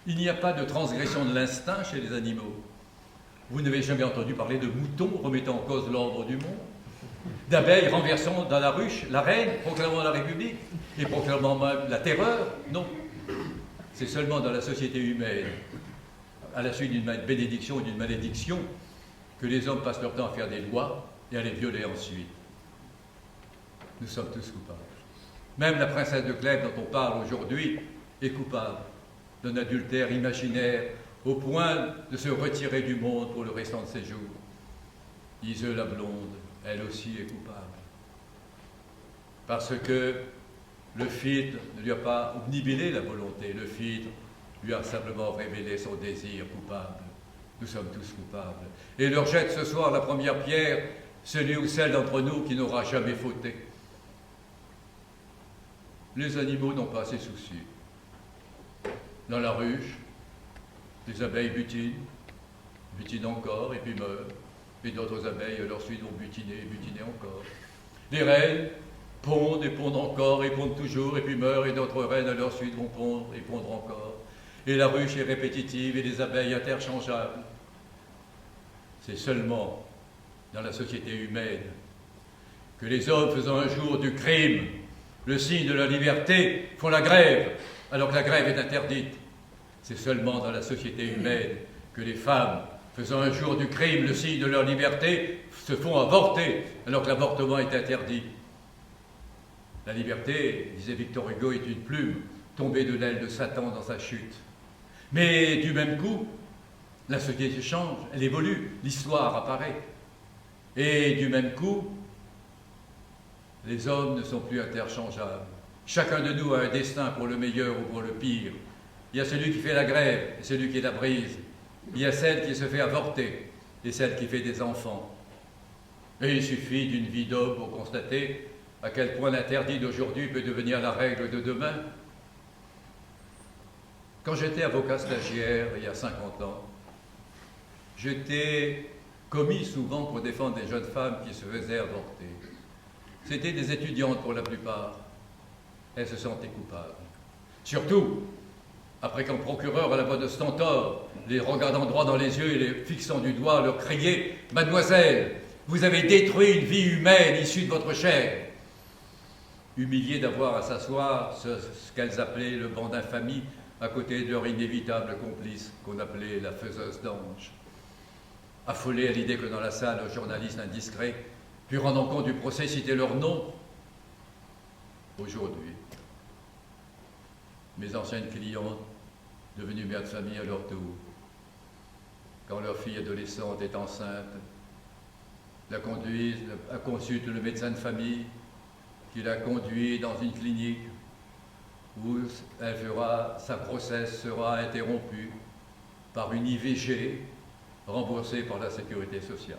Il n'y a pas de transgression de l'instinct chez les animaux. Vous n'avez jamais entendu parler de moutons remettant en cause l'ordre du monde, d'abeilles renversant dans la ruche la reine, proclamant la République et proclamant même la terreur? Non. C'est seulement dans la société humaine, à la suite d'une bénédiction ou d'une malédiction, que les hommes passent leur temps à faire des lois et à les violer ensuite. Nous sommes tous coupables. Même la princesse de Clèves dont on parle aujourd'hui est coupable d'un adultère imaginaire au point de se retirer du monde pour le restant de ses jours. Iseux la blonde, elle aussi est coupable. Parce que le filtre ne lui a pas obnubilé la volonté, le filtre lui a simplement révélé son désir coupable. Nous sommes tous coupables. Et leur jette ce soir la première pierre, celui ou celle d'entre nous qui n'aura jamais fauté. Les animaux n'ont pas ces soucis. Dans la ruche, les abeilles butinent encore et puis meurent, et d'autres abeilles à leur suite vont butiner et butiner encore. Les reines pondent et pondent encore et pondent toujours et puis meurent, et d'autres reines à leur suite vont pondre et pondre encore. Et la ruche est répétitive et les abeilles interchangeables. C'est seulement dans la société humaine que les hommes faisant un jour du crime le signe de la liberté font la grève, alors que la grève est interdite. C'est seulement dans la société humaine que les femmes, faisant un jour du crime le signe de leur liberté, se font avorter, alors que l'avortement est interdit. La liberté, disait Victor Hugo, est une plume tombée de l'aile de Satan dans sa chute. Mais du même coup, la société change, elle évolue, l'histoire apparaît. Et du même coup, les hommes ne sont plus interchangeables. Chacun de nous a un destin pour le meilleur ou pour le pire. Il y a celui qui fait la grève et celui qui la brise. Il y a celle qui se fait avorter et celle qui fait des enfants. Et il suffit d'une vie d'homme pour constater à quel point l'interdit d'aujourd'hui peut devenir la règle de demain. Quand j'étais avocat stagiaire, il y a 50 ans, j'étais commis souvent pour défendre des jeunes femmes qui se faisaient avorter. C'étaient des étudiantes pour la plupart. Elles se sentaient coupables. Surtout, après qu'un procureur à la voix de Stentor, les regardant droit dans les yeux et les fixant du doigt, leur criait « Mademoiselle, vous avez détruit une vie humaine issue de votre chair !» Humiliées d'avoir à s'asseoir ce qu'elles appelaient le banc d'infamie à côté de leur inévitable complice qu'on appelait la faiseuse d'anges. Affolées à l'idée que dans la salle, un journaliste indiscret puis rendant compte du procès, citer leur nom. Aujourd'hui, mes anciennes clientes, devenues mères de famille à leur tour, quand leur fille adolescente est enceinte, la consulte le médecin de famille qui la conduit dans une clinique où sa grossesse sera interrompue par une IVG remboursée par la sécurité sociale.